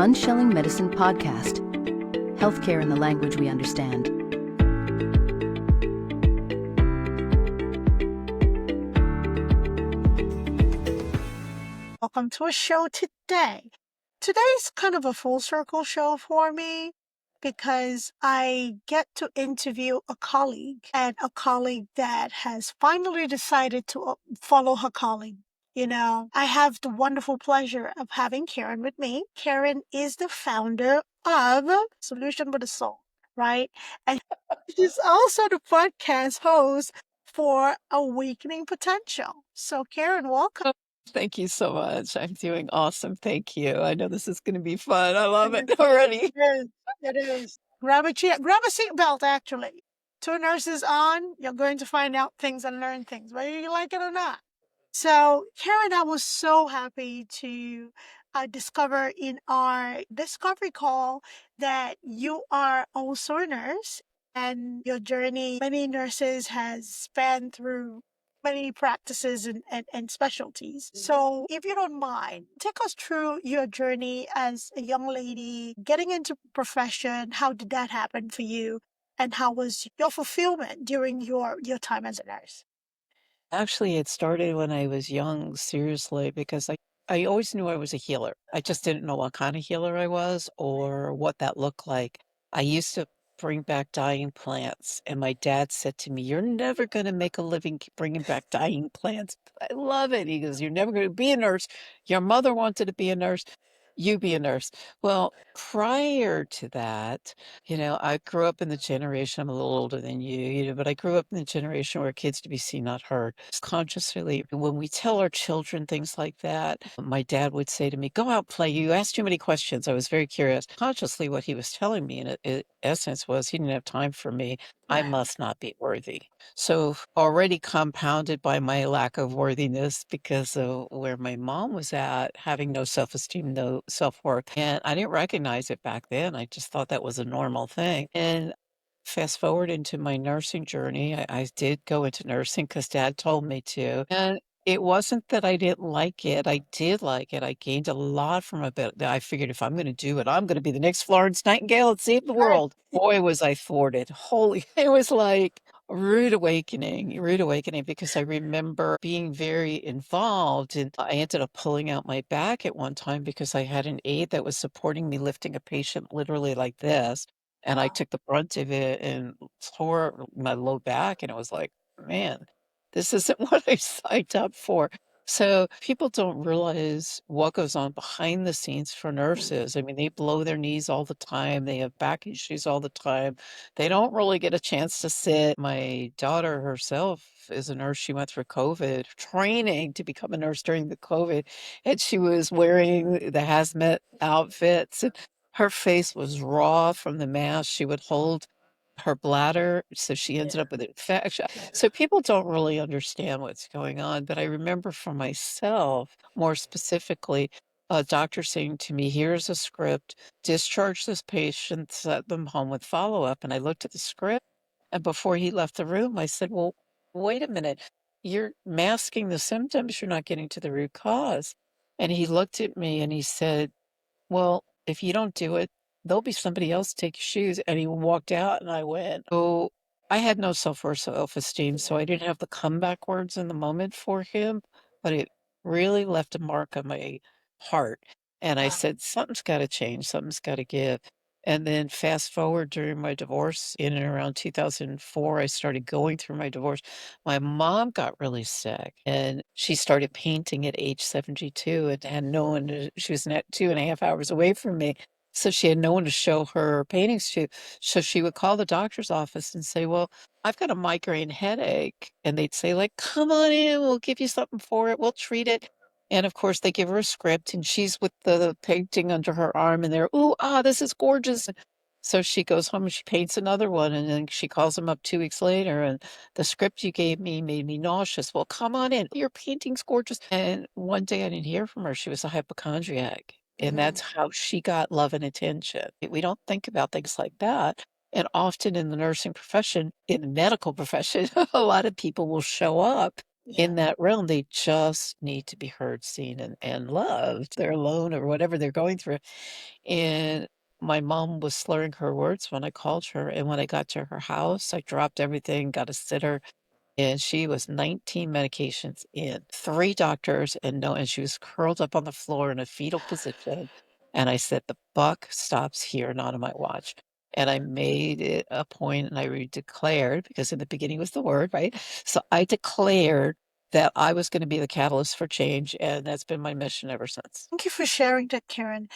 Unshelling Medicine podcast. Healthcare in the language we understand. Welcome to a show today. Today's kind of a full circle show for me because I get to interview a colleague, and a colleague that has finally decided to follow her calling. You know, I have the wonderful pleasure of having Karen with me. Karen is the founder of Solution with a Soul, right? And she's also the podcast host for Awakening Potential. So, Karen, welcome. Thank you so much. I'm doing awesome. Thank you. I know this is going to be fun. I love it already. It is. It is. Grab a chair. Grab a seatbelt, actually. Two nurses on. You're going to find out things and learn things, whether you like it or not. So, Karen, I was so happy to discover in our discovery call that you are also a nurse, and your journey, many nurses has spanned through many practices and specialties. So, if you don't mind, take us through your journey as a young lady getting into profession. How did that happen for you? And how was your fulfillment during your time as a nurse? Actually, it started when I was young, seriously, because I always knew I was a healer. I just didn't know what kind of healer I was or what that looked like. I used to bring back dying plants, and my dad said to me, "You're never going to make a living bringing back dying plants." I love it. He goes, "You're never going to be a nurse. Your mother wanted to be a nurse. You be a nurse." Well, prior to that, I grew up in the generation, I'm a little older than but I grew up in the generation where kids to be seen, not heard. Consciously, when we tell our children things like that, my dad would say to me, "Go out, play. You asked too many questions." I was very curious. Consciously, what he was telling me in essence was he didn't have time for me. I Right. must not be worthy. So already compounded by my lack of worthiness because of where my mom was at, having no self-esteem, no self-worth. And I didn't recognize it back then. I just thought that was a normal thing. And fast forward into my nursing journey, I did go into nursing because dad told me to. And it wasn't that I didn't like it. I did like it. I gained a lot from it. I figured if I'm going to do it, I'm going to be the next Florence Nightingale and save the world. Boy, was I thwarted. Holy, it was like a rude awakening, because I remember being very involved, and I ended up pulling out my back at one time because I had an aide that was supporting me lifting a patient literally like this. And I Wow. took the brunt of it and tore my low back. And it was like, man, this isn't what I signed up for. So people don't realize what goes on behind the scenes for nurses. I mean, they blow their knees all the time. They have back issues all the time. They don't really get a chance to sit. My daughter herself is a nurse. She went through COVID training to become a nurse during the COVID, and she was wearing the hazmat outfits. And her face was raw from the mask. She would hold her bladder, so she ended up with an infection. So people don't really understand what's going on. But I remember for myself, more specifically, a doctor saying to me, "Here's a script, discharge this patient, set them home with follow-up." And I looked at the script, and before he left the room, I said, "Well, wait a minute. You're masking the symptoms. You're not getting to the root cause." And he looked at me and he said, "Well, if you don't do it, there'll be somebody else to take your shoes." And he walked out, and I went, oh, I had no self-worth, self-esteem, so I didn't have the comeback words in the moment for him, but it really left a mark on my heart. And I Wow. said, something's got to change, something's got to give. And then fast forward during my divorce, in and around 2004, I started going through my divorce. My mom got really sick, and she started painting at age 72 and had no one to, she was 2.5 hours away from me. So she had no one to show her paintings to. So she would call the doctor's office and say, "Well, I've got a migraine headache." And they'd say, like, "Come on in, we'll give you something for it, we'll treat it." And of course, they give her a script, and she's with the painting under her arm, and they're, "Ooh, this is gorgeous." So she goes home and she paints another one, and then she calls them up 2 weeks later, and the script you gave me made me nauseous. "Well, come on in. Your painting's gorgeous." And one day I didn't hear from her. She was a hypochondriac. And that's how she got love and attention. We don't think about things like that. And often in the nursing profession, in the medical profession, a lot of people will show up in that realm. They just need to be heard, seen, and loved. They're alone or whatever they're going through. And my mom was slurring her words when I called her. And when I got to her house, I dropped everything, got a sitter, and she was 19 medications in, three doctors, and she was curled up on the floor in a fetal position. And I said, the buck stops here, not on my watch. And I made it a point and declared, because in the beginning was the word, right? So I declared that I was going to be the catalyst for change. And that's been my mission ever since. Thank you for sharing that, Karen.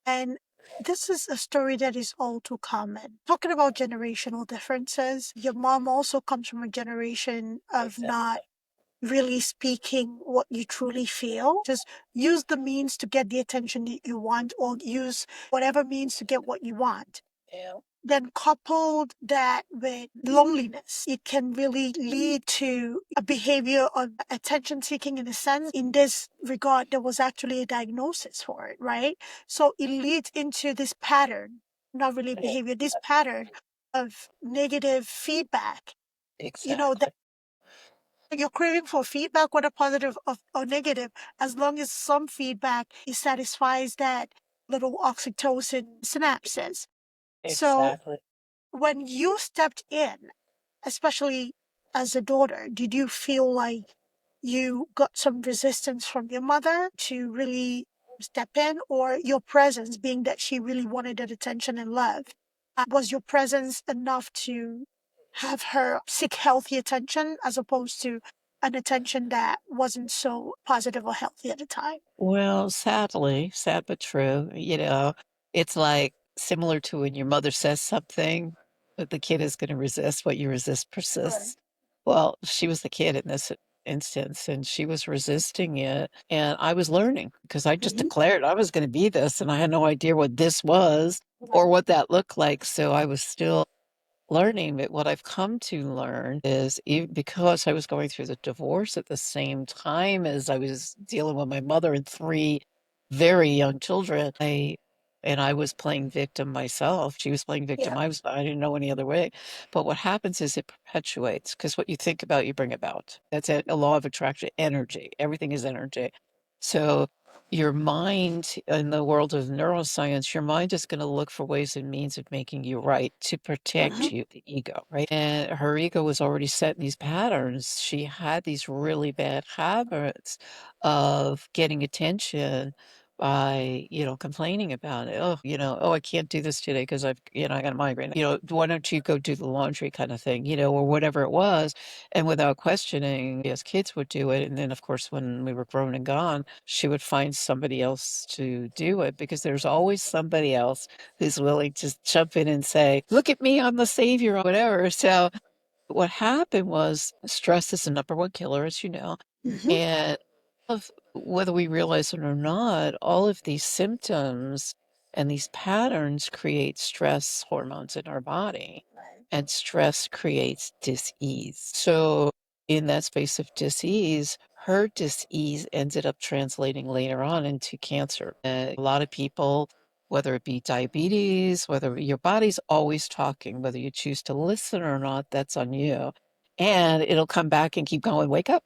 And this is a story that is all too common. Talking about generational differences, your mom also comes from a generation of not really speaking what you truly feel. Just use the means to get the attention that you want, or use whatever means to get what you want. Yeah. Then coupled that with loneliness, it can really lead to a behavior of attention seeking in a sense. In this regard, there was actually a diagnosis for it, right? So it leads into this pattern, not really behavior, this pattern of negative feedback. That you're craving for feedback, whether positive or negative, as long as some feedback it satisfies that little oxytocin synapses. So when you stepped in, especially as a daughter, did you feel like you got some resistance from your mother to really step in, or your presence, being that she really wanted that attention and love, was your presence enough to have her seek healthy attention as opposed to an attention that wasn't so positive or healthy at the time? Well, sadly, sad but true, it's like similar to when your mother says something, but the kid is going to resist. What you resist persists. Well, she was the kid in this instance, and she was resisting it. And I was learning because I just declared I was going to be this, and I had no idea what this was or what that looked like. So I was still learning. But what I've come to learn is, because I was going through the divorce at the same time as I was dealing with my mother and three very young children, I was playing victim myself. She was playing victim. I didn't know any other way. But what happens is it perpetuates, because what you think about, you bring about. That's a law of attraction, energy. Everything is energy. So your mind, in the world of neuroscience, your mind is going to look for ways and means of making you right to protect you, the ego, right? And her ego was already set in these patterns. She had these really bad habits of getting attention by, complaining about it. Oh, I can't do this today because I got a migraine. Why don't you go do the laundry, kind of thing, or whatever it was. And without questioning, as kids would do it. And then, of course, when we were grown and gone, she would find somebody else to do it, because there's always somebody else who's willing to jump in and say, look at me, I'm the savior, or whatever. So what happened was, stress is the number one killer, as you know. And whether we realize it or not, all of these symptoms and these patterns create stress hormones in our body. And stress creates dis-ease. So in that space of dis-ease, her dis-ease ended up translating later on into cancer. A lot of people, whether it be diabetes, whether your body's always talking, whether you choose to listen or not, that's on you. And it'll come back and keep going, wake up,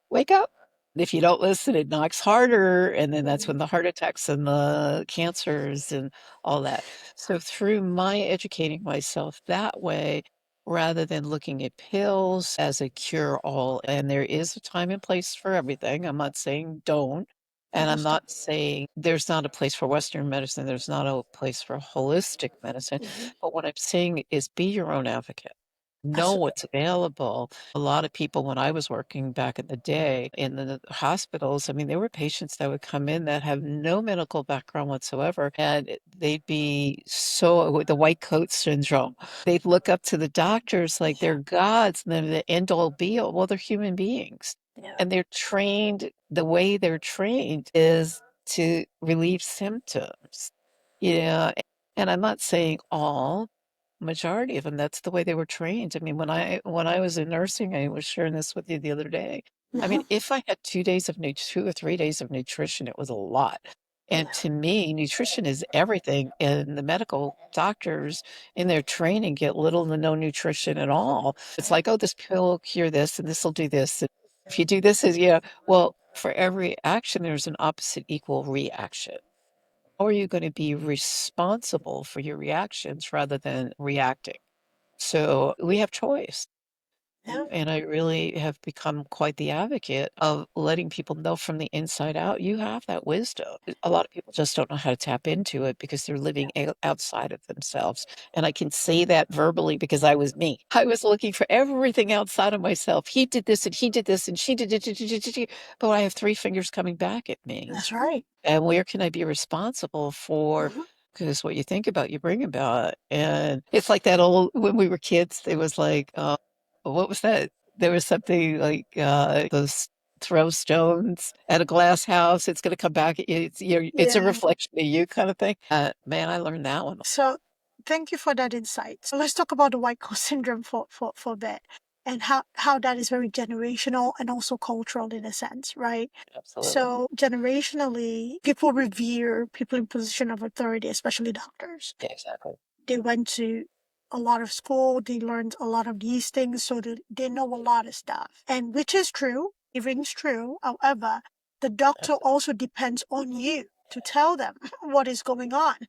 wake up. If you don't listen, it knocks harder. And then that's when the heart attacks and the cancers and all that. So through my educating myself that way, rather than looking at pills as a cure all, and there is a time and place for everything. I'm not saying don't. And I'm not saying there's not a place for Western medicine. There's not a place for holistic medicine. But what I'm saying is, be your own advocate. Know what's available. A lot of people, when I was working back in the day in the hospitals, I mean, there were patients that would come in that have no medical background whatsoever, and they'd be with the white coat syndrome. They'd look up to the doctors like they're gods, and they're the end all be all. Well, they're human beings. And they're trained, the way they're trained is to relieve symptoms, you know. And I'm not saying all, majority of them, that's the way they were trained. I mean, when I was in nursing, I was sharing this with you the other day. I mean, if I had 2 days of 2 or 3 days of nutrition, it was a lot. And to me, nutrition is everything. And the medical doctors in their training get little to no nutrition at all. It's like, oh, this pill will cure this, and this will do this. If you do this, is yeah, well, for every action, there's an opposite equal reaction. How are you going to be responsible for your reactions rather than reacting? So we have choice. Yeah. And I really have become quite the advocate of letting people know from the inside out, you have that wisdom. A lot of people just don't know how to tap into it because they're living outside of themselves. And I can say that verbally because I was me. I was looking for everything outside of myself. He did this and he did this and she did it. But I have three fingers coming back at me. That's right. And where can I be responsible for? Mhm. Because what you think about, you bring about. And it's like that old, when we were kids, it was like, what was that? There was something like those throw stones at a glass house. It's going to come back. It's a Yeah. reflection of you kind of thing. Man, I learned that one. So thank you for that insight. So let's talk about the white coat syndrome for a bit and how that is very generational and also cultural in a sense, right? Absolutely. So generationally, people revere people in position of authority, especially doctors. Yeah, exactly. They went to a lot of school, they learned a lot of these things, so they know a lot of stuff. And which is true, everything's true. However, the doctor Absolutely. also depends on you to tell them what is going on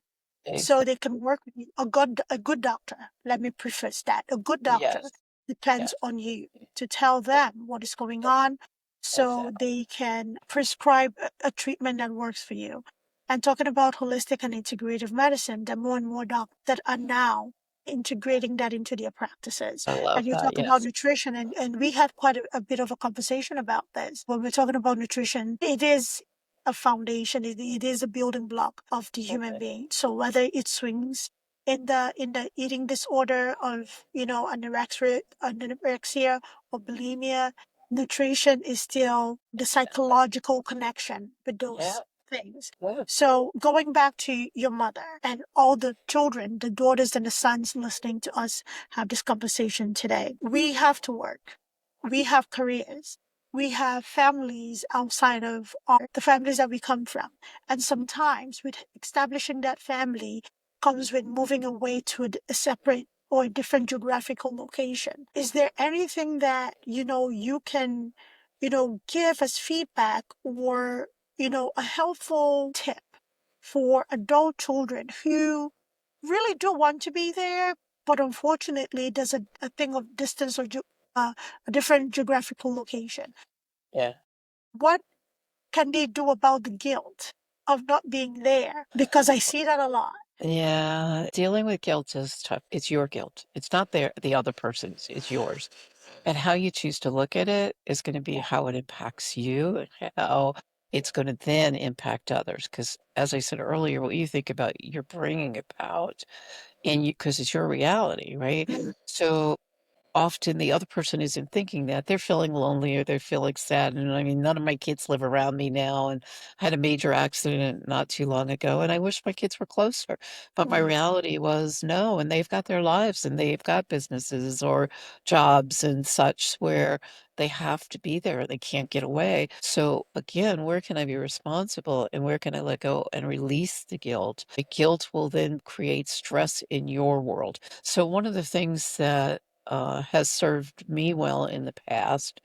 so they can work with you. A good doctor, let me preface that. A good doctor Yes. depends Yes. on you to tell them what is going on so Exactly. they can prescribe a treatment that works for you. And talking about holistic and integrative medicine, there are more and more doctors that are now integrating that into their practices. I love And you that. talk about Yes. nutrition, and we had quite a bit of a conversation about this. When we're talking about nutrition, it is a foundation. It is a building block of the human being. So whether it swings in the eating disorder of anorexia or bulimia, nutrition is still the psychological connection with Yeah. those things. Yeah. So going back to your mother and all the children, the daughters and the sons listening to us have this conversation today, we have to work. We have careers. We have families outside of the families that we come from. And sometimes with establishing that family comes with moving away to a separate or a different geographical location. Is there anything that, you can, give as feedback or, a helpful tip for adult children who really do want to be there, but unfortunately there's a thing of distance or a different geographical location? Yeah. What can they do about the guilt of not being there? Because I see that a lot. Yeah, dealing with guilt is tough. It's your guilt. It's not the other person's, it's yours. And how you choose to look at it is going to be how it impacts you and how it's going to then impact others. Because as I said earlier, what you think about, you're bringing about, and because it's your reality, right? So often the other person isn't thinking that. They're feeling lonely or they're feeling sad. And I mean, none of my kids live around me now. And I had a major accident not too long ago. And I wish my kids were closer. But my reality was no. And they've got their lives and they've got businesses or jobs and such where they have to be there. They can't get away. So again, where can I be responsible and where can I let go and release the guilt? The guilt will then create stress in your world. So one of the things that has served me well in the past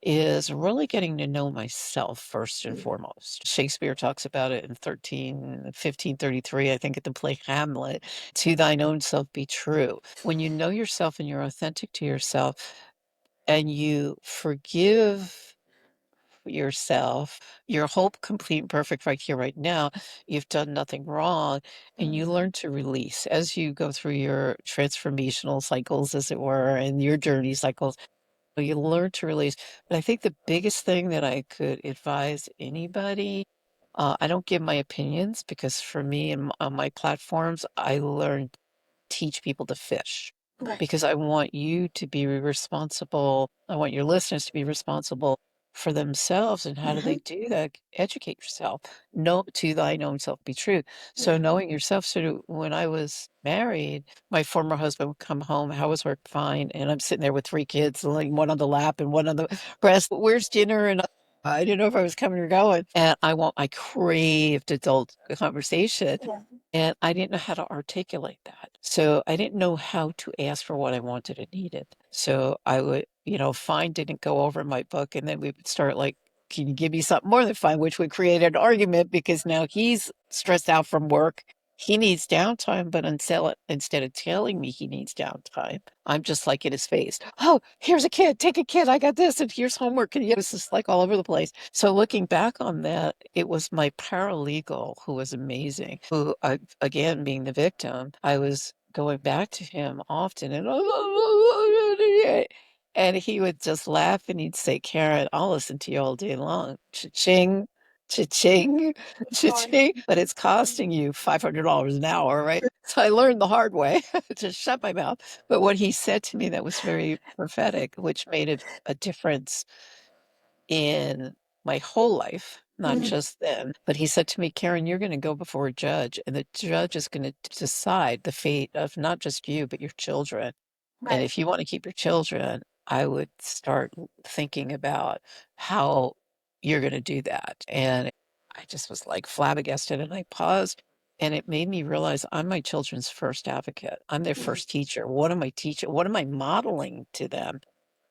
is really getting to know myself first and foremost. Shakespeare talks about it in 1533, I think, at the play Hamlet. To thine own self be true. When you know yourself and you're authentic to yourself and you forgive yourself, you're whole, complete, and perfect right here, right now. You've done nothing wrong, and you learn to release as you go through your transformational cycles, as it were, and your journey cycles. You learn to release. But I think the biggest thing that I could advise anybody, I don't give my opinions because for me and on my platforms, I learn teach people to fish Right. because I want you to be responsible. I want your listeners to be responsible for themselves. And how do they do that? Educate yourself. Know to thine own self be true. So knowing yourself. So when I was married, my former husband would come home. How was work? Fine. And I'm sitting there with three kids, like one on the lap and one on the breast. Where's dinner? And I didn't know if I was coming or going. And I craved adult conversation. Yeah. And I didn't know how to articulate that. So I didn't know how to ask for what I wanted and needed. So I would, fine didn't go over in my book. And then we would start like, can you give me something more than fine? Which would create an argument because now he's stressed out from work. He needs downtime, but instead of telling me he needs downtime, I'm just like in his face. Oh, here's a kid. Take a kid. I got this. And here's homework. And it's just like all over the place. So looking back on that, it was my paralegal who was amazing, who, again, being the victim, I was going back to him often and he would just laugh and he'd say, Karen, I'll listen to you all day long. Cha-ching, cha-ching, cha-ching. But it's costing you $500 an hour, right? So I learned the hard way to shut my mouth. But what he said to me that was very prophetic, which made a difference in my whole life, not just then. But he said to me, Karen, you're going to go before a judge, and the judge is going to decide the fate of not just you, but your children. And Right. if you want to keep your children, I would start thinking about how you're going to do that. And I just was like flabbergasted and I paused and it made me realize I'm my children's first advocate. I'm their first teacher. What am I teaching? What am I modeling to them?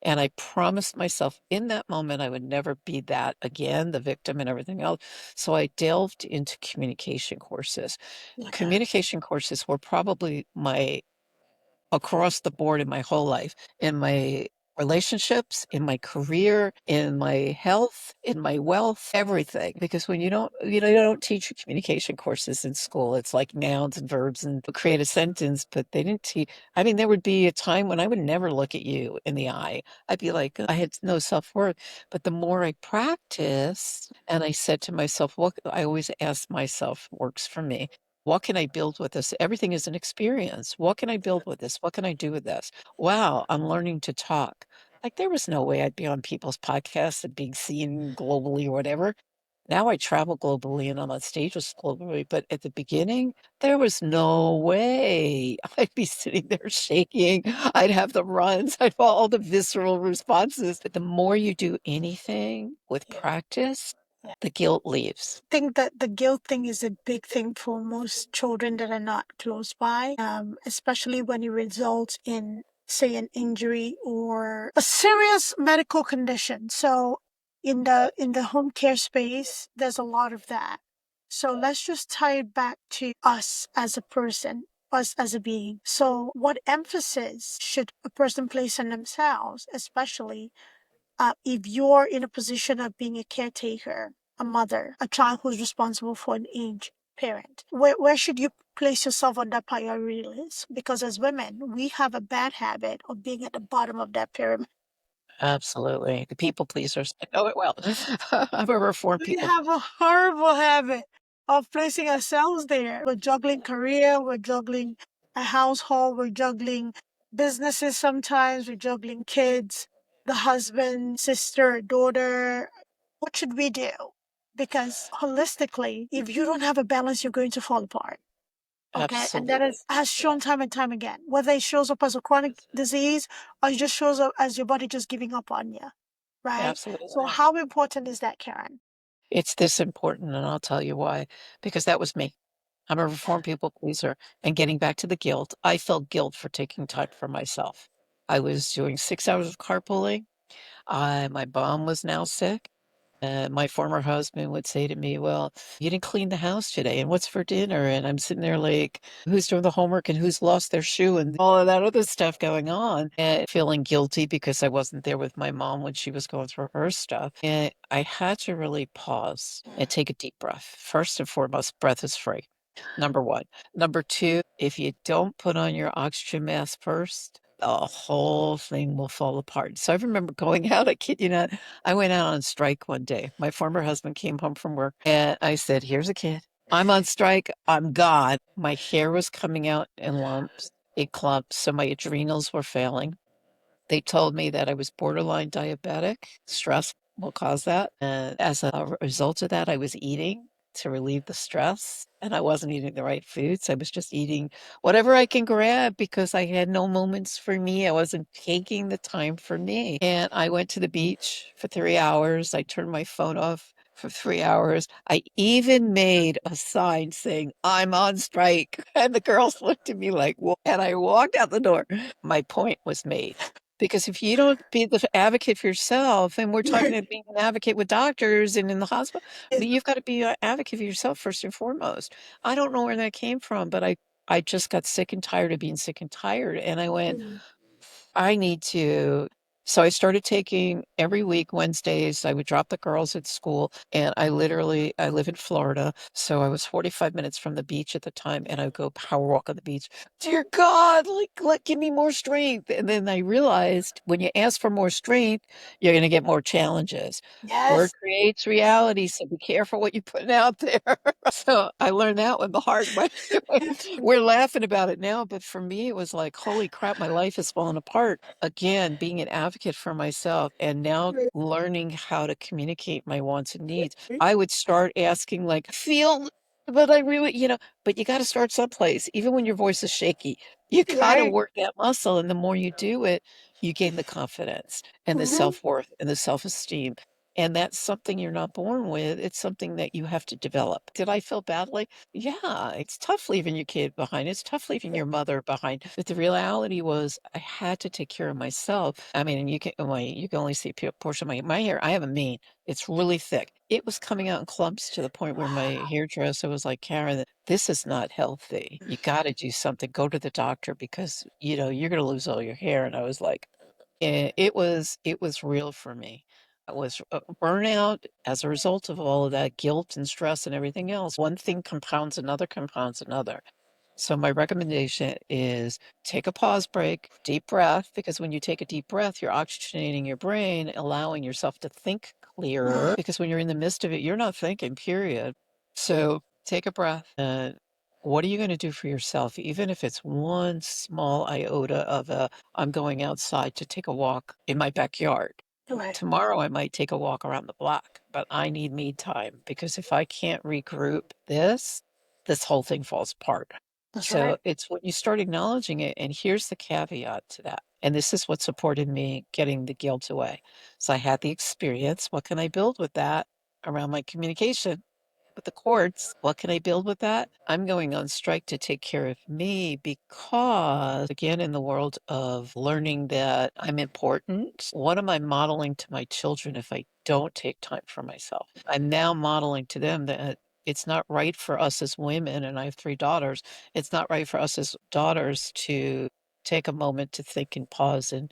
And I promised myself in that moment I would never be that again, the victim and everything else. So I delved into communication courses. Communication courses were probably my across the board in my whole life, in my relationships, in my career, in my health, in my wealth, everything. Because when you don't teach your communication courses in school. It's like nouns and verbs and create a sentence, but they didn't teach. I mean, there would be a time when I would never look at you in the eye. I'd be like, I had no self-worth. But the more I practiced, and I said to myself, what I always ask myself works for me. What can I build with this? Everything is an experience. What can I build with this? What can I do with this? Wow, I'm learning to talk. Like there was no way I'd be on people's podcasts and being seen globally or whatever. Now I travel globally and I'm on stages globally, but at the beginning, there was no way I'd be sitting there shaking. I'd have the runs, I'd have all the visceral responses. But the more you do anything with practice, the guilt leaves. I think that the guilt thing is a big thing for most children that are not close by, especially when it results in, say, an injury or a serious medical condition. So, in the home care space, there's a lot of that. So let's just tie it back to us as a person, us as a being. So, what emphasis should a person place on themselves, especially if you're in a position of being a caretaker, a mother, a child who's responsible for an aged parent? Where should you place yourself on that priority list? Because as women, we have a bad habit of being at the bottom of that pyramid. Absolutely. The people pleasers. I know it well. I'm a reformed We people. have a horrible habit of placing ourselves there. We're juggling career, we're juggling a household, we're juggling businesses sometimes, we're juggling kids, the husband, sister, daughter. What should we do? Because holistically, if you don't have a balance, you're going to fall apart. Okay. And that Absolutely. has shown time and time again, whether it shows up as a chronic disease or it just shows up as your body just giving up on you. Right. So Absolutely. how important is that, Karen? It's this important, and I'll tell you why. Because that was me. I'm a reformed people pleaser. And getting back to the guilt, I felt guilt for taking time for myself. I was doing 6 hours of carpooling. My mom was now sick. My former husband would say to me, well, you didn't clean the house today, and what's for dinner? And I'm sitting there like, who's doing the homework and who's lost their shoe and all of that other stuff going on, and feeling guilty because I wasn't there with my mom when she was going through her stuff. And I had to really pause and take a deep breath. First and foremost, breath is free. Number one. Number two, if you don't put on your oxygen mask first, the whole thing will fall apart. So I remember going out, I kid you not, I went out on strike one day. My former husband came home from work and I said, here's a kid. I'm on strike. I'm gone. My hair was coming out in lumps, in clumps. So my adrenals were failing. They told me that I was borderline diabetic. Stress will cause that. And as a result of that, I was eating to relieve the stress, and I wasn't eating the right foods. I was just eating whatever I can grab because I had no moments for me. I wasn't taking the time for me. And I went to the beach for 3 hours. I turned my phone off for 3 hours. I even made a sign saying, I'm on strike. And the girls looked at me like, what? And I walked out the door. My point was made. Because if you don't be the advocate for yourself, and we're talking about being an advocate with doctors and in the hospital, but you've got to be an advocate for yourself first and foremost. I don't know where that came from, but I just got sick and tired of being sick and tired. And I went, I need to. So I started taking every week, Wednesdays, I would drop the girls at school. And I live in Florida. So I was 45 minutes from the beach at the time. And I would go power walk on the beach. Dear God, give me more strength. And then I realized when you ask for more strength, you're going to get more challenges. Word Yes. creates reality. So be careful what you're putting out there. So I learned that one the hard way. We're laughing about it now, but for me, it was like, holy crap, my life is falling apart. Again, being an advocate for myself and now learning how to communicate my wants and needs. I would start asking, like, feel, but I really, but you got to start someplace, even when your voice is shaky. You got to Right. work that muscle. And the more you do it, you gain the confidence and the Mhm. self-worth and the self-esteem. And that's something you're not born with. It's something that you have to develop. Did I feel badly? Yeah, it's tough leaving your kid behind. It's tough leaving your mother behind. But the reality was I had to take care of myself. I mean, and you can only see a portion of my hair. I have a mane. It's really thick. It was coming out in clumps to the point where my hairdresser was like, Karen, this is not healthy. You got to do something. Go to the doctor because, you're going to lose all your hair. And I was like, it was real for me. It was burnout as a result of all of that guilt and stress and everything else. One thing compounds another, compounds another. So my recommendation is take a pause break, deep breath, because when you take a deep breath, you're oxygenating your brain, allowing yourself to think clearer. Because when you're in the midst of it, you're not thinking, period. So take a breath. And what are you going to do for yourself? Even if it's one small iota of I'm going outside to take a walk in my backyard. Right. Tomorrow I might take a walk around the block, but I need me time because if I can't regroup this whole thing falls apart. That's So right. it's when you start acknowledging it, and here's the caveat to that. And this is what supported me getting the guilt away. So I had the experience. What can I build with that around my communication? With the courts, what can I build with that? I'm going on strike to take care of me because, again, in the world of learning that I'm important, what am I modeling to my children if I don't take time for myself? I'm now modeling to them that it's not right for us as women, and I have 3 daughters, it's not right for us as daughters to take a moment to think and pause and,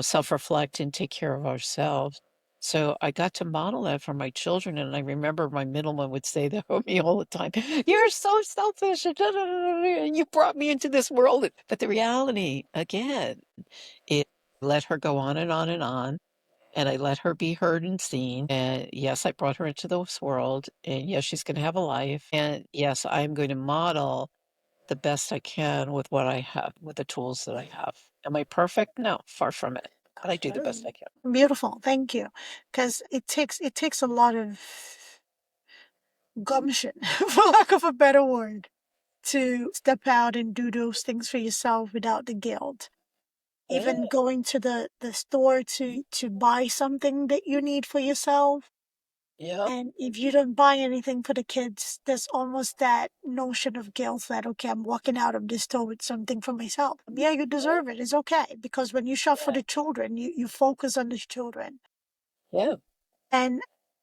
self-reflect and take care of ourselves. So I got to model that for my children, and I remember my middle one would say that to me all the time, "You're so selfish, and da, da, da, da, da, and you brought me into this world." But the reality, again, it let her go on and on and on, and I let her be heard and seen. And yes, I brought her into this world, and yes, she's going to have a life. And yes, I'm going to model the best I can with what I have, with the tools that I have. Am I perfect? No, far from it. But I do the best I can. Beautiful. Thank you. Because it takes a lot of gumption, for lack of a better word, to step out and do those things for yourself without the guilt. Yeah, Even going to the store to buy something that you need for yourself. yeah, And if you don't buy anything for the kids, there's almost that notion of guilt that, okay, I'm walking out of this store with something for myself. Yeah, you deserve it. It's okay. Because when you shop for yeah, the children, you focus on the children. yeah. And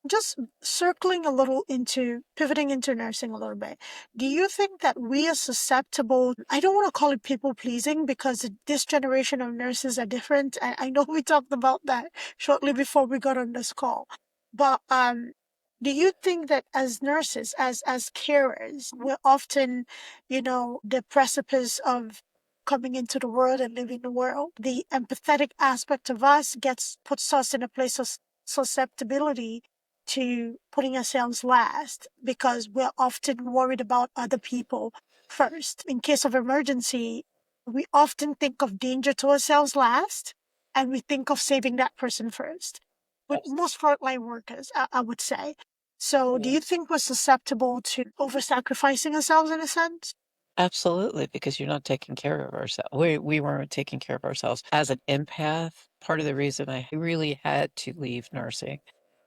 just circling a little into pivoting into nursing a little bit, do you think that we are susceptible? I don't want to call it people pleasing because this generation of nurses are different. I know we talked about that shortly before we got on this call. But do you think that as nurses, as carers, we're often, the precipice of coming into the world and living the world? The empathetic aspect of us puts us in a place of susceptibility to putting ourselves last because we're often worried about other people first. In case of emergency, we often think of danger to ourselves last and we think of saving that person first. With most frontline workers, I would say. So do you think we're susceptible to over-sacrificing ourselves in a sense? Absolutely, because you're not taking care of ourselves. We weren't taking care of ourselves. As an empath, part of the reason I really had to leave nursing,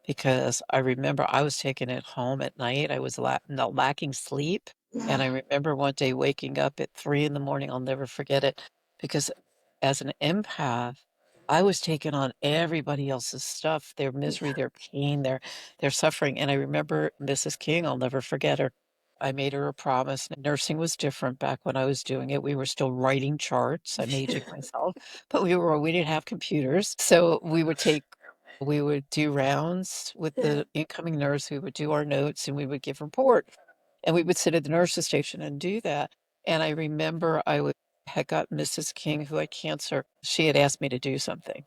because I remember I was taking it home at night. I was not lacking sleep. And I remember one day waking up at 3 in the morning. I'll never forget it, because as an empath, I was taking on everybody else's stuff, their misery, their pain, their suffering. And I remember Mrs. King, I'll never forget her. I made her a promise. Nursing was different back when I was doing it. We were still writing charts. I'm aging myself, but we didn't have computers. So we would do rounds with the incoming nurse. We would do our notes and we would give report. And we would sit at the nurse's station and do that. And I remember had got Mrs. King, who had cancer. She had asked me to do something.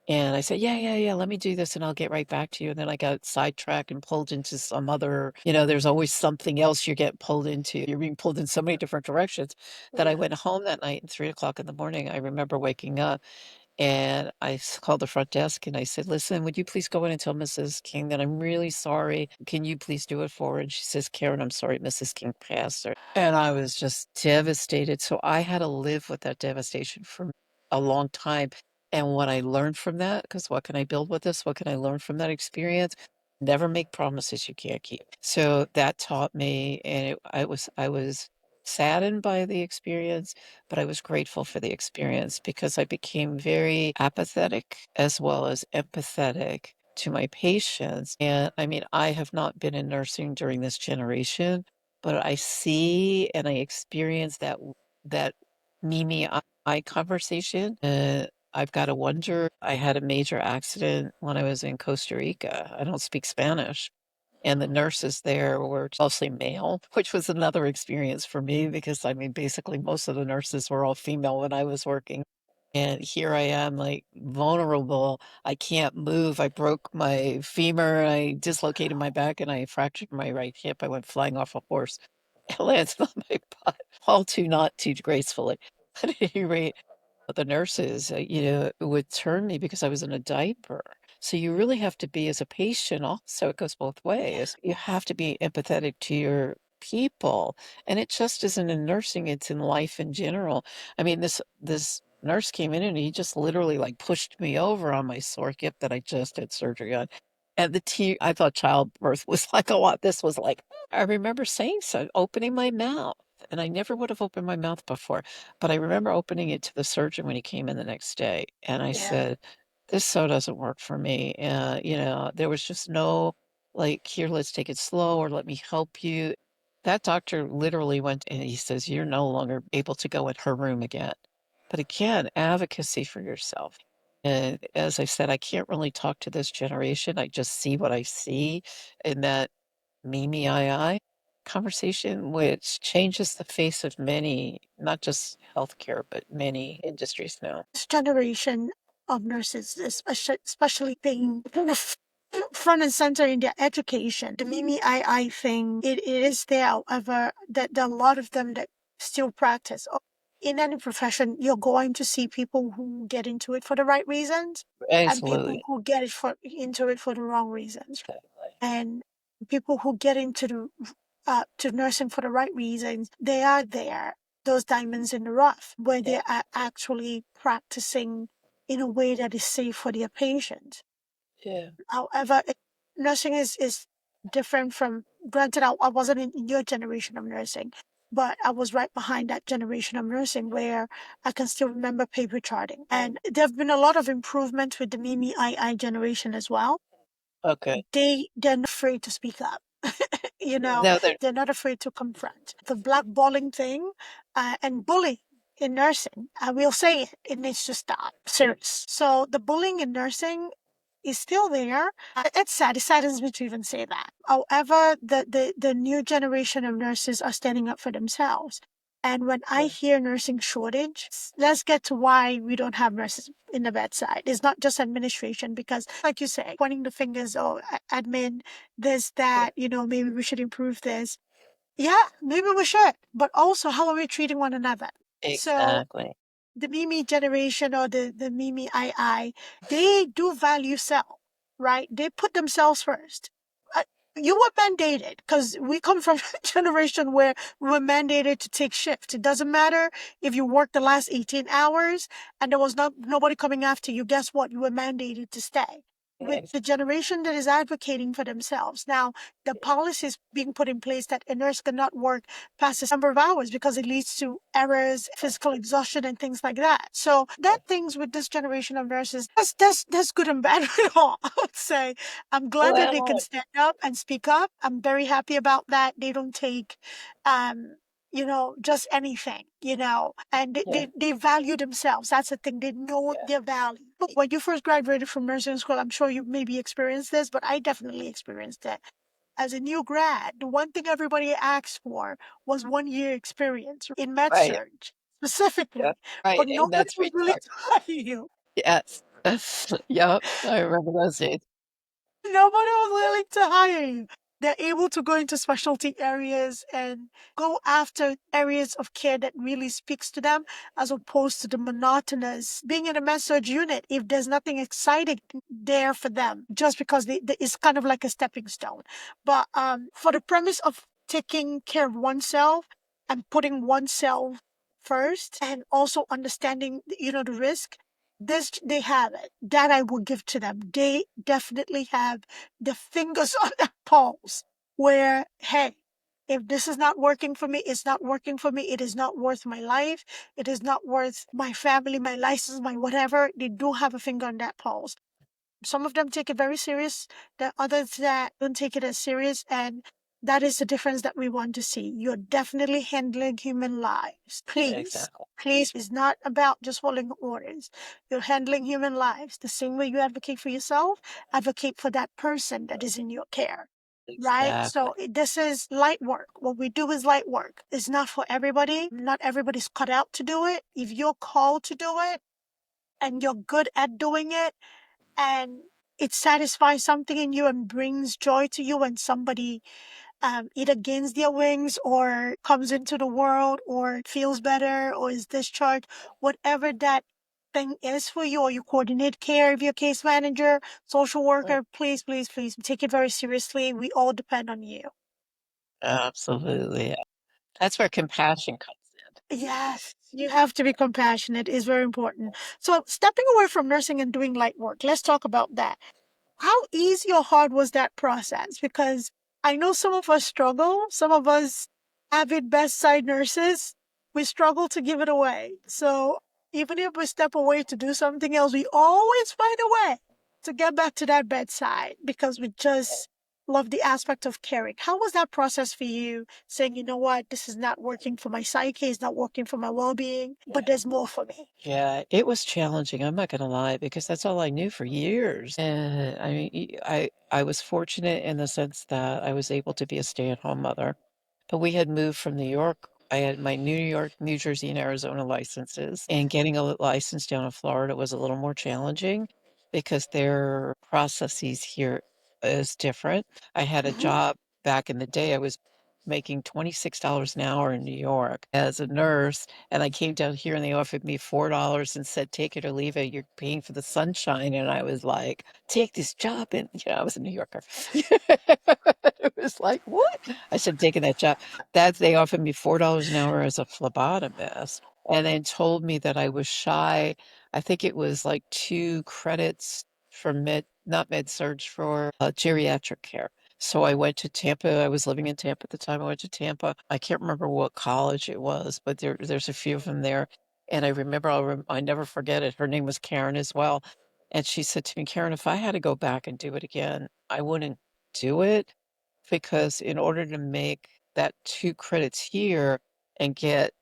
And I said, yeah, yeah, yeah, let me do this and I'll get right back to you. And then I got sidetracked and pulled into some other, there's always something else you get pulled into. You're being pulled in so many different directions that I went home that night at 3 o'clock in the morning. I remember waking up and called the front desk and I said, listen, would you please go in and tell Mrs. King that I'm really sorry. Can you please do it for her? And she says, Karen, I'm sorry, Mrs. King passed her. And I was just devastated. So I had to live with that devastation for a long time. And what I learned from that, because what can I build with this? What can I learn from that experience? Never make promises you can't keep. So that taught me, and I was saddened by the experience, but I was grateful for the experience because I became very apathetic as well as empathetic to my patients. And I mean, I have not been in nursing during this generation, but I see and I experience that Mimi I conversation. I've got to wonder. I had a major accident when I was in Costa Rica. I don't speak Spanish. And the nurses there were mostly male, which was another experience for me because I mean, basically, most of the nurses were all female when I was working. And here I am, like vulnerable. I can't move. I broke my femur. I dislocated my back and I fractured my right hip. I went flying off a horse and landed on my butt, all too not too gracefully. At any rate, the nurses, would turn me because I was in a diaper. So you really have to be as a patient also, it goes both ways. You have to be empathetic to your people. And it just isn't in nursing, it's in life in general. I mean, this nurse came in and he just literally like pushed me over on my sore hip that I just had surgery on. And I thought childbirth was like a lot. This was like, I remember saying so, opening my mouth. And I never would have opened my mouth before. But I remember opening it to the surgeon when he came in the next day, and I said, "This so doesn't work for me." There was just no like, "Here, let's take it slow," or "Let me help you." That doctor literally went and he says, "You're no longer able to go in her room again." But again, advocacy for yourself. And as I said, I can't really talk to this generation. I just see what I see in that me, I conversation, which changes the face of many, not just healthcare, but many industries now. This generation of nurses, especially being front and center in their education, the me, I thing, it is there. However, that there are a lot of them that still practice. In any profession, you're going to see people who get into it for the right reasons and people Absolutely. who get into it for the wrong reasons. Exactly. And people who get into to nursing for the right reasons, they are there, those diamonds in the rough, where Yeah. they are actually practicing in a way that is safe for their patients. Yeah. However, nursing is different from, granted, I wasn't in your generation of nursing, but I was right behind that generation of nursing where I can still remember paper charting. And there have been a lot of improvement with the me, I generation as well. Okay. They're not afraid to speak up. No, They're not afraid to confront the blackballing thing and bullying in nursing. I will say it needs to stop. Serious. So the bullying in nursing is still there. It's sad. It saddens me to even say that. However, the new generation of nurses are standing up for themselves. And when I hear nursing shortage, let's get to why we don't have nurses in the bedside. It's not just administration because, like you say, pointing the fingers, oh, admin, this, that, maybe we should improve this. Yeah, maybe we should. But also, how are we treating one another? So exactly. the Mimi generation or the Mimi I, they do value self, right? They put themselves first. You were mandated, because we come from a generation where we were mandated to take shifts. It doesn't matter if you worked the last 18 hours and there was nobody coming after you. Guess what? You were mandated to stay. With the generation that is advocating for themselves. Now, the policies being put in place that a nurse cannot work past a number of hours because it leads to errors, physical exhaustion, and things like that. So that things with this generation of nurses, that's good and bad with all, I would say. I'm glad that they can Well, stand up and speak up. I'm very happy about that. They don't take just anything, and yeah, they value themselves. That's the thing. They know yeah, their value. When you first graduated from nursing school, I'm sure you maybe experienced this, but I definitely experienced it. As a new grad, the one thing everybody asked for was 1 year experience in med right, surge yeah, specifically, right, but and nobody that's was willing retarded. to hire you. Yes. Yep, I remember those days. Nobody was willing to hire you. They're able to go into specialty areas and go after areas of care that really speaks to them, as opposed to the monotonous being in a med-surg unit if there's nothing exciting there for them, just because it's kind of like a stepping stone. But for the premise of taking care of oneself and putting oneself first, and also understanding, the risk, this they have it. That I will give to them. They definitely have the fingers on the pulse where, hey, if this is not working for me, it's not working for me. It is not worth my life. It is not worth my family, my license, my whatever. They do have a finger on that pulse. Some of them take it very serious. There are others that don't take it as serious. And that is the difference that we want to see. You're definitely handling human lives. Please, Exactly, please, it's not about just following orders. You're handling human lives. The same way you advocate for yourself, advocate for that person that is in your care. Right? exactly. So this is light work. What we do is light work. It's not for everybody. Not everybody's cut out to do it. If you're called to do it and you're good at doing it, and it satisfies something in you and brings joy to you when somebody either gains their wings or comes into the world or feels better or is discharged, whatever that thing is for you, or you coordinate care of your case manager, social Right. worker, please, please, please take it very seriously. We all depend on you. Absolutely. That's where compassion comes Yes, you have to be compassionate is very important. So stepping away from nursing and doing light work, let's talk about that. How easy or hard was that process? Because I know some of us struggle, some of us avid bedside nurses, we struggle to give it away. So even if we step away to do something else, we always find a way to get back to that bedside because we just love the aspect of caring. How was that process for you, saying, you know what, this is not working for my psyche, it's not working for my well-being, but in. there's more for me? Yeah, it was challenging, I'm not gonna lie, because that's all I knew for years. And I mean, I was fortunate in the sense that I was able to be a stay-at-home mother. But we had moved from New York. I had my New York, New Jersey, and Arizona licenses, and getting a license down in Florida was a little more challenging because their processes here is different. I had a Mhm. job back in the day. I was making $26 an hour in New York as a nurse, and I came down here and they offered me $4 and said, "Take it or leave it. You're paying for the sunshine." And I was like, "Take this job." And, I was a New Yorker. It was like, "What?" I said, "Taking that job." That they offered me $4 an hour as a phlebotomist and then told me that I was shy. I think it was like 2 credits for not med surge, for geriatric care. So I went to Tampa. I was living in Tampa at the time. I went to Tampa. I can't remember what college it was, but there's a few of them there. And I remember, I never forget it. Her name was Karen as well. And she said to me, "Karen, if I had to go back and do it again, I wouldn't do it because in order to make that 2 credits here and get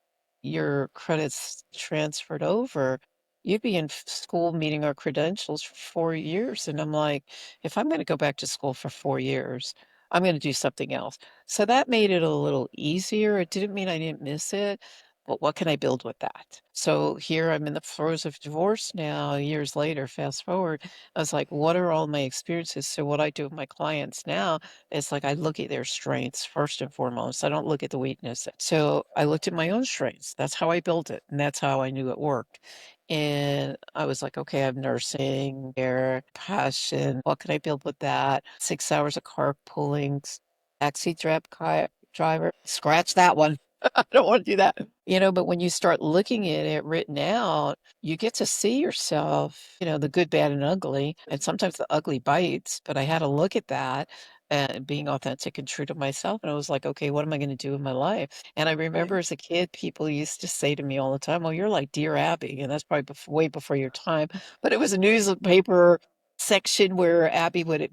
your credits transferred over, you'd be in school meeting our credentials for 4 years." And I'm like, if I'm going to go back to school for 4 years, I'm going to do something else. So that made it a little easier. It didn't mean I didn't miss it, but what can I build with that? So here I'm in the throes of divorce now, years later, fast forward. I was like, what are all my experiences? So what I do with my clients now, it's like I look at their strengths first and foremost. I don't look at the weakness. So I looked at my own strengths. That's how I built it. And that's how I knew it worked. And I was like, okay, I'm nursing, care, passion. What can I build with that? 6 hours of carpooling, taxi driver. Scratch that one. I don't want to do that. But when you start looking at it written out, you get to see yourself, the good, bad, and ugly. And sometimes the ugly bites, but I had to look at that and being authentic and true to myself. And I was like, okay, what am I going to do with my life? And I remember Right. as a kid, people used to say to me all the time, well, you're like Dear Abby. And that's probably way before your time. But it was a newspaper section where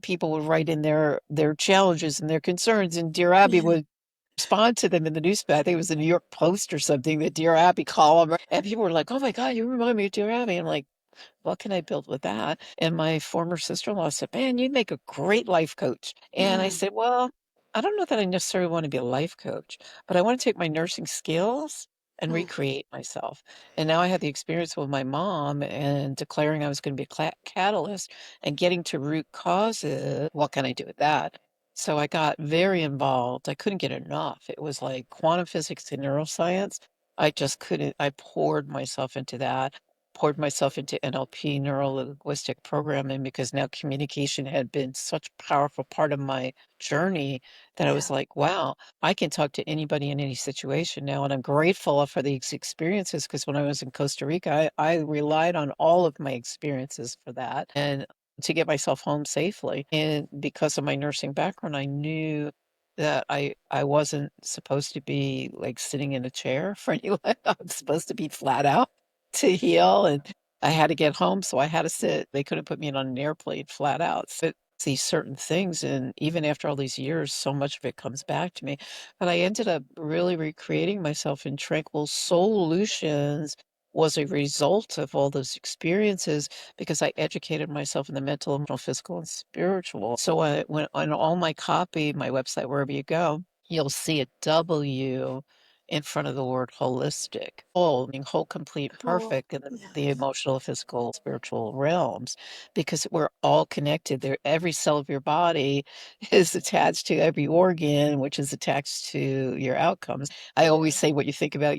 people would write in their challenges and their concerns, and Dear Abby Yeah. would respond to them in the newspaper. I think it was the New York Post or something, the Dear Abby column. And people were like, oh my God, you remind me of Dear Abby. I'm like, what can I build with that? And my former sister-in-law said, man, you'd make a great life coach. And I Mm. said, well, I don't know that I necessarily want to be a life coach, but I want to take my nursing skills and Mm. recreate myself. And now I had the experience with my mom and declaring I was going to be a catalyst and getting to root causes. What can I do with that? So I got very involved. I couldn't get enough. It was like quantum physics and neuroscience. I just couldn't, I poured myself into NLP, neuro linguistic programming, because now communication had been such a powerful part of my journey that I Yeah. was like, wow, I can talk to anybody in any situation now. And I'm grateful for these experiences, because when I was in Costa Rica, I relied on all of my experiences for that and to get myself home safely. And because of my nursing background, I knew that I wasn't supposed to be like sitting in a chair for any I'm supposed to be flat out to heal, and I had to get home, so I had to sit. They couldn't put me on an airplane flat out. So see certain things, and even after all these years, so much of it comes back to me. But I ended up really recreating myself in Tranquil Solutions was a result of all those experiences, because I educated myself in the mental, emotional, physical, and spiritual. So I when on all my copy, my website, wherever you go, you'll see a W in front of the word holistic. Whole, meaning whole, complete, Cool. perfect in the Yes. emotional, physical, spiritual realms, because we're all connected. There, every cell of your body is attached to every organ, which is attached to your outcomes. I always say what you think about,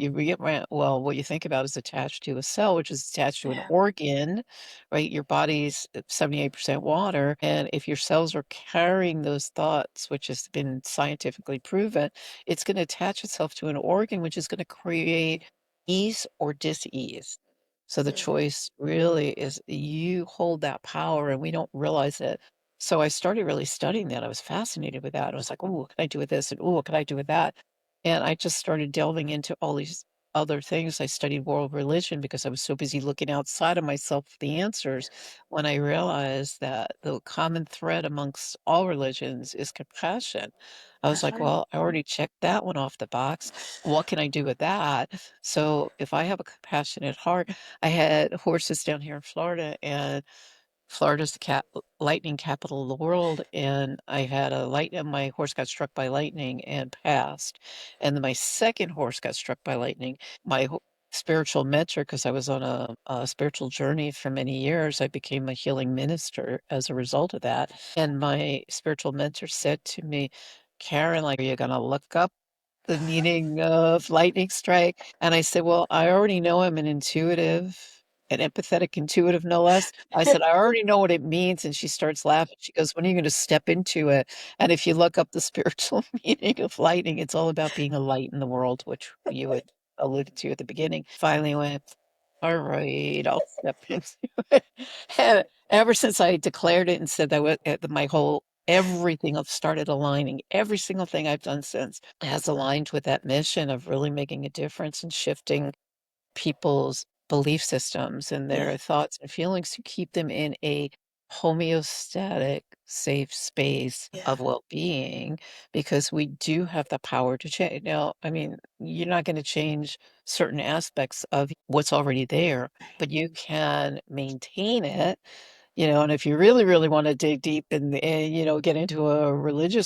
well, what you think about is attached to a cell, which is attached to an Yeah. organ, right? Your body's 78% water. And if your cells are carrying those thoughts, which has been scientifically proven, it's going to attach itself to an organ, which is going to create ease or dis-ease. So the Mm. choice really is you hold that power, and we don't realize it. So I started really studying that. I was fascinated with that. I was like, oh, what can I do with this? And oh, what can I do with that? And I just started delving into all these other things. I studied world religion because I was so busy looking outside of myself for the answers, when I realized that the common thread amongst all religions is compassion. I was That's like, right. well, I already checked that one off the box. What can I do with that? So if I have a compassionate heart, I had horses down here in Florida, and Florida's the lightning capital of the world, and I had my horse got struck by lightning and passed. And then my second horse got struck by lightning. My spiritual mentor, because I was on a spiritual journey for many years, I became a healing minister as a result of that. And my spiritual mentor said to me, Karen, like, are you going to look up the meaning of lightning strike? And I said, well, I already know I'm an empathetic intuitive, no less. I said, I already know what it means. And she starts laughing. She goes, when are you going to step into it? And if you look up the spiritual meaning of lightning, it's all about being a light in the world, which you had alluded to at the beginning. Finally went, all right, I'll step into it. And ever since I declared it and said that my whole everything have started aligning. Every single thing I've done since has aligned with that mission of really making a difference and shifting people's belief systems and Yeah. their thoughts and feelings to keep them in a homeostatic, safe space Yeah. of well-being, because we do have the power to change. Now, I mean, you're not going to change certain aspects of what's already there, Right. but you can maintain it, and if you really, really want to dig deep and get into more of a religion,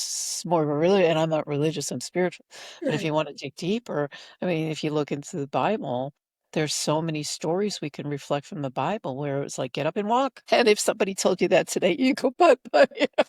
and I'm not religious, I'm spiritual, but if Right. you want to dig deeper, I mean, if you look into the Bible, there's so many stories we can reflect from the Bible where it's like, get up and walk. And if somebody told you that today, you go, but, you know,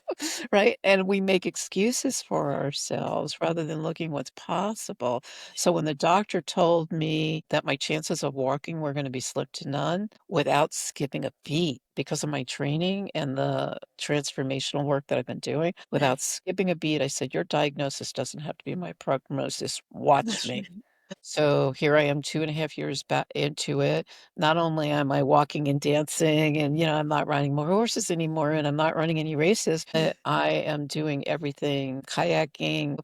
right? And we make excuses for ourselves rather than looking what's possible. So when the doctor told me that my chances of walking were going to be slim to none without skipping a beat because of my training and the transformational work that I've been doing, without skipping a beat, I said, your diagnosis doesn't have to be my prognosis. Watch That's me. right. So here I am 2.5 years back into it. Not only am I walking and dancing and, you know, I'm not riding more horses anymore and I'm not running any races, but I am doing everything, kayaking.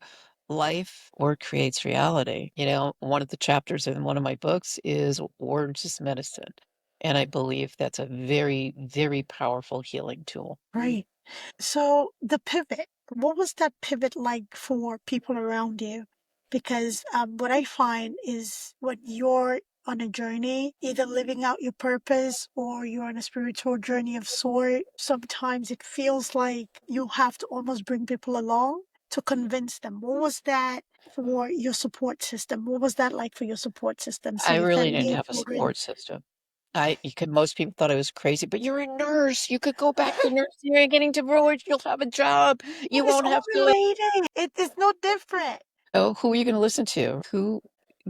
Life work creates reality. You know, one of the chapters in one of my books is words is medicine. And I believe that's a very, very powerful healing tool. Right. So the pivot, what was that pivot like for people around you? Because what I find is when you're on a journey, either living out your purpose or you're on a spiritual journey of sort, sometimes it feels like you have to almost bring people along to convince them. What was that for your support system? What was that like for your support system? So I your really family, didn't your have a children. support system. Most people thought I was crazy, but you're a nurse. You could go back to nursing. You're getting divorced. You'll have a job. You It's won't all have to. related. It is no different. Oh, who are you going to listen to? Who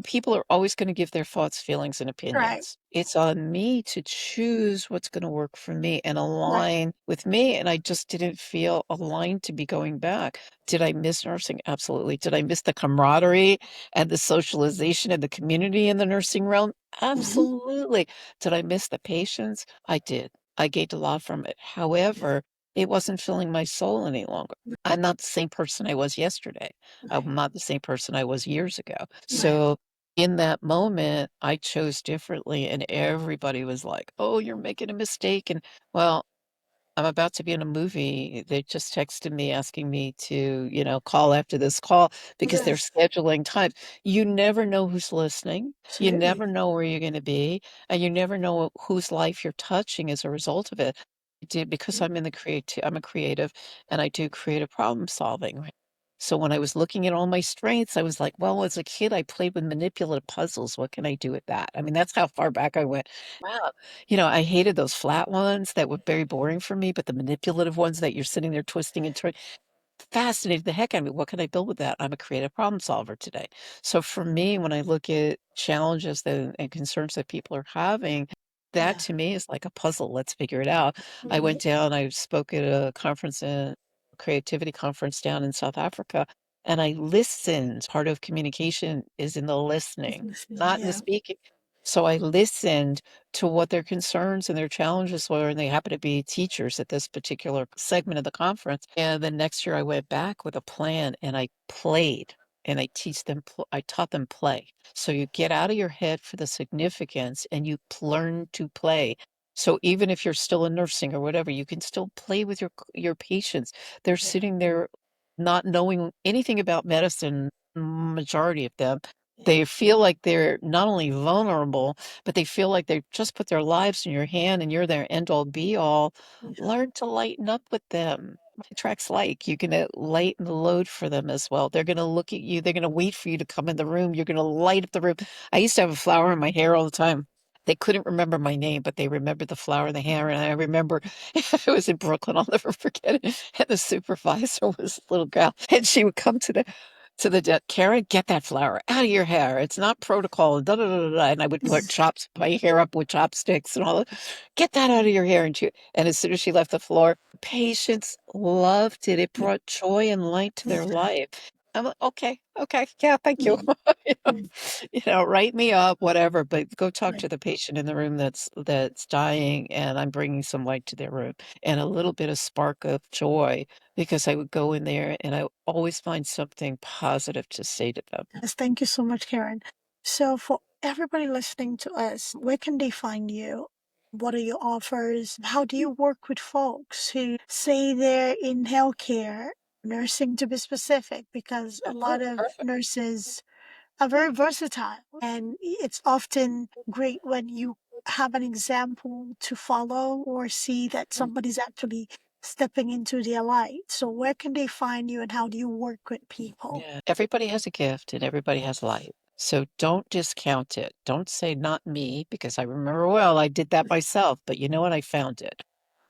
people are always going to give their thoughts, feelings, and Right. opinions. It's on me to choose what's going to work for me and Right. align with me. And I just didn't feel aligned to be going back. Did I miss nursing? Absolutely. Did I miss the camaraderie and the socialization and the community in the nursing realm? Mhm. Absolutely. Did I miss the patients? I did. I gained a lot from it. However, it wasn't filling my soul any longer. I'm not the same person I was yesterday. I'm not the same person I was years ago. Right. So in that moment, I chose differently, and everybody was like, "Oh, you're making a mistake." And well, I'm about to be in a movie. They just texted me asking me to, you know, call after this call because they're Yes. scheduling time. You never know who's listening. You Absolutely. never know where you're going to be, and you never know whose life you're touching as a result of it. Because I'm a creative, and I do creative problem solving. Right? So when I was looking at all my strengths, I was like, well, as a kid, I played with manipulative puzzles. What can I do with that? I mean, that's how far back I went. Wow. You know, I hated those flat ones that were very boring for me, but the manipulative ones that you're sitting there twisting and turning fascinated the heck out of me. What can I build with that? I'm a creative problem solver today. So for me, when I look at challenges and concerns that people are having, that Yeah. to me is like a puzzle. Let's figure it out. I went Right. down, I spoke at a conference, a creativity conference down in South Africa, and I listened. Part of communication is in the listening, not in the Yeah. speaking. So I listened to what their concerns and their challenges were, and they happen to be teachers at this particular segment of the conference. And then next year I went back with a plan and I played and I taught them play. So you get out of your head for the significance and you learn to play. So even if you're still in nursing or whatever, you can still play with your patients. They're Yeah. sitting there not knowing anything about medicine, majority of them. Yeah. They feel like they're not only vulnerable, but they feel like they just put their lives in your hand and you're their end all be all. Learn to lighten up with them. Attracts like you can lighten the load for them as well. They're going to look at you. They're going to wait for you to come in the room. You're going to light up the room. I used to have a flower in my hair all the time. They couldn't remember my name, but they remembered the flower in the hair. And I remember I was in Brooklyn. I'll never forget it. And the supervisor was a little girl, and she would come to the Karen, get that flower out of your hair. It's not protocol. Da, da, da, da, da. And I would put chops my hair up with chopsticks and all that. Get that out of your hair. And as soon as she left the floor, patients loved it. It brought joy and light to their life. I'm like, okay, okay, yeah, thank you. you know, Mm. write me up, whatever, but go talk Right. to the patient in the room that's dying, and I'm bringing some light to their room and a little bit of spark of joy because I would go in there and I always find something positive to say to them. Yes, thank you so much, Karen. So for everybody listening to us, where can they find you? What are your offers? How do you work with folks who say they're in healthcare, nursing to be specific? Because a lot Oh, of perfect. nurses are very versatile. And it's often great when you have an example to follow or see that somebody's actually stepping into their light. So, where can they find you and how do you work with people? Yeah. Everybody has a gift and everybody has light. So don't discount it. Don't say not me, because I remember well, I did that myself, but you know what? I found it.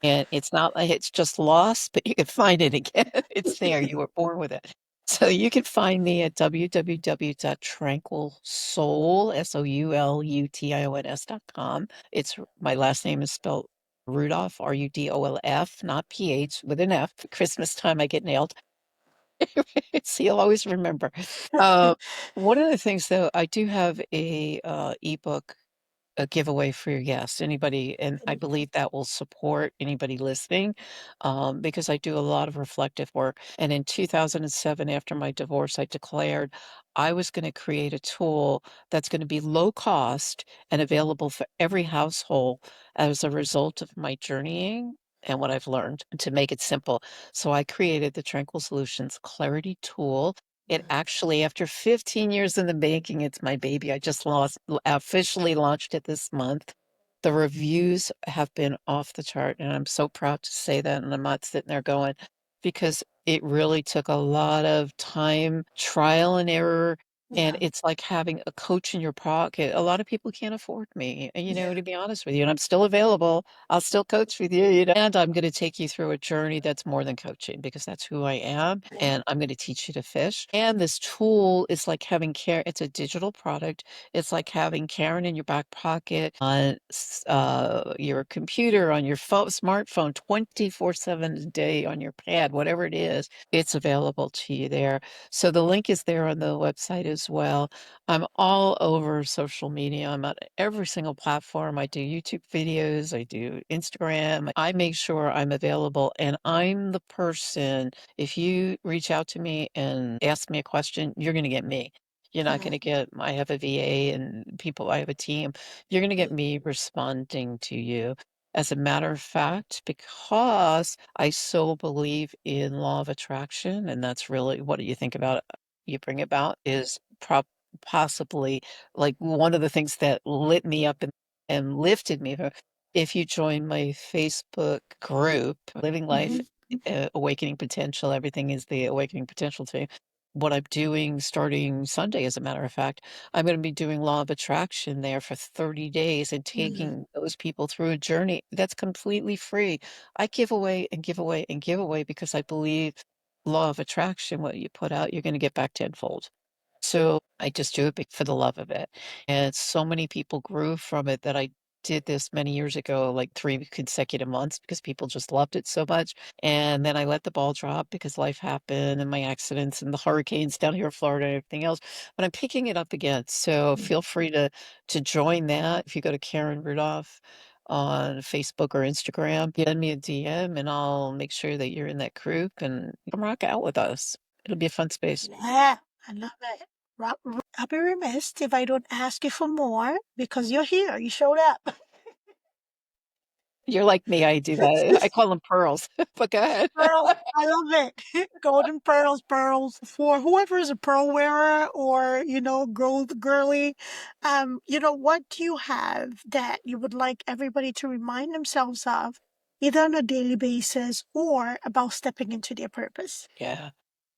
And it's not like it's just lost, but you can find it again. It's there. You were born with it. So you can find me at www.tranquilsoul, soulutins.com. It's my last name is spelled Rudolph, Rudolf, not PH with an F. Christmas time, I get nailed. So you'll always remember. Uh, one of the things, though, I do have a ebook, a giveaway for your guests. Anybody, and I believe that will support anybody listening, because I do a lot of reflective work. And in 2007, after my divorce, I declared I was going to create a tool that's going to be low cost and available for every household as a result of my journeying and what I've learned to make it simple. So I created the Tranquil Solutions Clarity Tool. It actually, after 15 years in the making, it's my baby. I just officially launched it this month. The reviews have been off the chart, and I'm so proud to say that. And I'm not sitting there going, because it really took a lot of time, trial and error. And Yeah. it's like having a coach in your pocket. A lot of people can't afford me, Yeah. to be honest with you. And I'm still available. I'll still coach with you. And I'm going to take you through a journey that's more than coaching, because that's who I am. Yeah. And I'm going to teach you to fish. And this tool is like having Karen, it's a digital product. It's like having Karen in your back pocket on your computer, on your phone, smartphone, 24/7 a day, on your pad, whatever it is, it's available to you there. So the link is there on the website as well. I'm all over social media. I'm on every single platform. I do YouTube videos, I do Instagram. I make sure I'm available, and I'm the person. If you reach out to me and ask me a question, you're going to get me. You're not going to get, I have a VA and people, I have a team. You're going to get me responding to you. As a matter of fact, because I so believe in law of attraction, and that's really what do you think about it, you bring about is possibly like one of the things that lit me up and lifted me. If you join my Facebook group, Living Life, Mhm. Awakening Potential, everything is the Awakening Potential thing. What I'm doing starting Sunday, as a matter of fact, I'm going to be doing law of attraction there for 30 days and Mhm. taking those people through a journey that's completely free. I give away and give away and give away because I believe law of attraction, what you put out, you're going to get back tenfold. So I just do it for the love of it. And so many people grew from it that I did this many years ago, like 3 consecutive months, because people just loved it so much. And then I let the ball drop because life happened and my accidents and the hurricanes down here in Florida and everything else. But I'm picking it up again. So feel free to join that. If you go to Karen Rudolph on Facebook or Instagram, send me a DM and I'll make sure that you're in that group and come rock out with us. It'll be a fun space. Yeah, I love it. I'll be remiss if I don't ask you for more because you're here. You showed up. You're like me, I do that. I call them pearls, but go ahead. Pearls, I love it. Golden pearls, pearls. For whoever is a pearl wearer or, gold girly, what do you have that you would like everybody to remind themselves of, either on a daily basis or about stepping into their purpose? Yeah.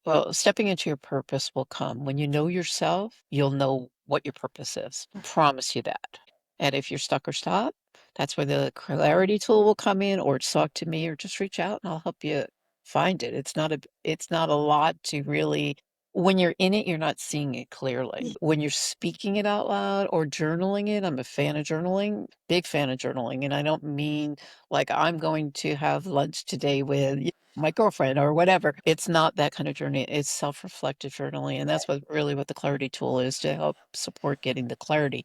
Well, stepping into your purpose will come. When you know yourself, you'll know what your purpose is. Promise you that. And if you're stuck or stop, that's where the clarity tool will come in, or talk to me, or just reach out and I'll help you find it. It's not a lot to really, when you're in it, you're not seeing it clearly. Yeah. When you're speaking it out loud or journaling it, I'm a fan of journaling, big fan of journaling. And I don't mean like I'm going to have lunch today with my girlfriend or whatever. It's not that kind of journey. It's self-reflective journaling. And that's what the clarity tool is, to help support getting the clarity.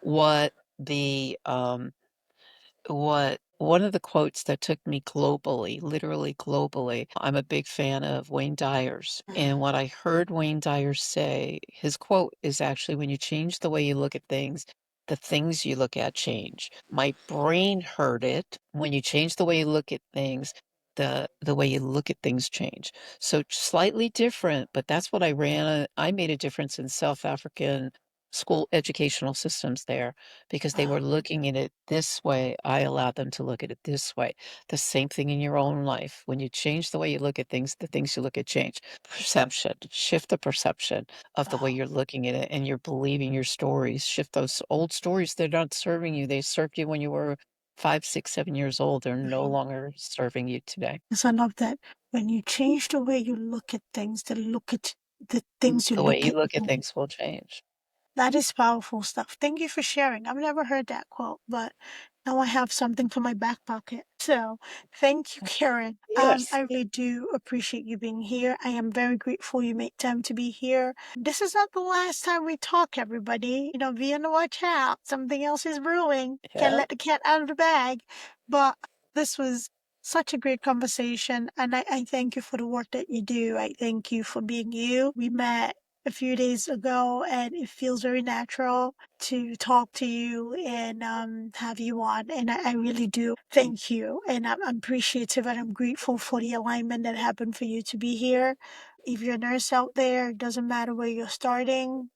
What the what one of the quotes that took me globally, literally globally, I'm a big fan of Wayne Dyer's. And what I heard Wayne Dyer say, his quote is actually, when you change the way you look at things, the things you look at change. My brain heard it. When you change the way you look at things, the way you look at things change. So slightly different, but that's what I ran. I made a difference in South African school educational systems there because they were Oh, looking at it this way. I allowed them to look at it this way. The same thing in your own life. When you change the way you look at things, the things you look at change. Perception, shift the perception of the way oh, you're looking at it and you're believing your stories. Shift those old stories. They're not serving you. They served you when you were 5, 6, 7 years old. They're no right. longer serving you today. Yes, I love that. When you change the way you look at things, the things you The way look you at look at you. things will change. That is powerful stuff. Thank you for sharing. I've never heard that quote, but now I have something for my back pocket. So thank you, Karen. Yes. I really do appreciate you being here. I am very grateful you made time to be here. This is not the last time we talk, everybody. Be on the watch out. Something else is brewing. Can't Yeah. let the cat out of the bag. But this was such a great conversation. And I thank you for the work that you do. I thank you for being you. We met a few days ago, and it feels very natural to talk to you and have you on. And I really do thank you. And I'm appreciative and I'm grateful for the alignment that happened for you to be here. If you're a nurse out there, it doesn't matter where you're starting.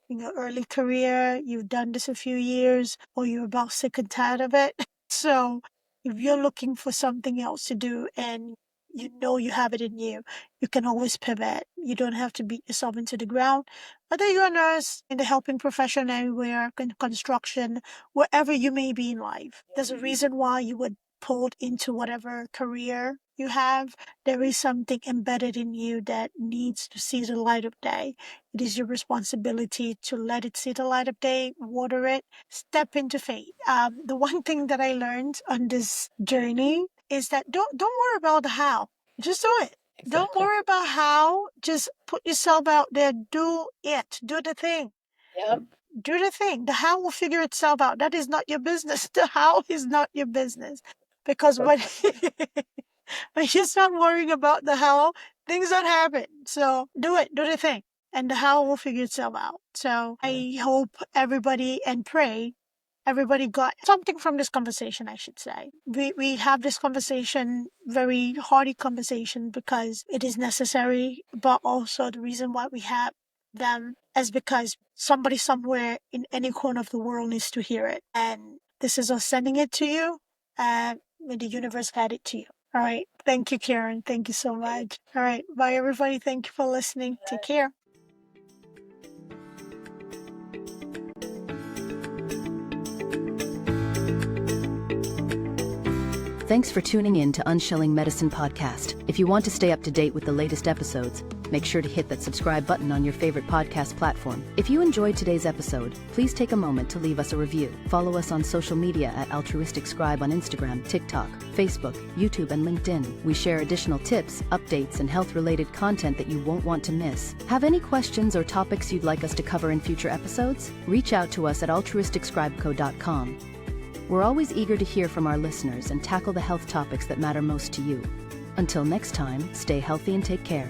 In your early career, you've done this a few years, or you're about sick and tired of it. So if you're looking for something else to do and you know you have it in you, you can always pivot. You don't have to beat yourself into the ground. Whether you're a nurse, in the helping profession anywhere, in construction, wherever you may be in life, there's a reason why you were pulled into whatever career you have. There is something embedded in you that needs to see the light of day. It is your responsibility to let it see the light of day, water it, step into faith. The one thing that I learned on this journey is that don't worry about the how. Just do it. Don't Exactly. worry about how. Just put yourself out there. Do it. Do the thing. Yep. Do the thing. The how will figure itself out. That is not your business. The how is not your business. Because when when you start worrying about the how, things don't happen. So do it. Do the thing. And the how will figure itself out. So I hope everybody and pray everybody got something from this conversation, I should say. We have this conversation, very hearty conversation, because it is necessary, but also the reason why we have them is because somebody somewhere in any corner of the world needs to hear it. And this is us sending it to you, and may the universe add it to you. All right. Thank you, Karen. Thank you so much. All right. Bye, everybody. Thank you for listening. Take care. Thanks for tuning in to Unshelling Medicine Podcast. If you want to stay up to date with the latest episodes, make sure to hit that subscribe button on your favorite podcast platform. If you enjoyed today's episode, please take a moment to leave us a review. Follow us on social media at Altruistic Scribe on Instagram, TikTok, Facebook, YouTube, and LinkedIn. We share additional tips, updates, and health-related content that you won't want to miss. Have any questions or topics you'd like us to cover in future episodes? Reach out to us at altruisticscribeco.com. We're always eager to hear from our listeners and tackle the health topics that matter most to you. Until next time, stay healthy and take care.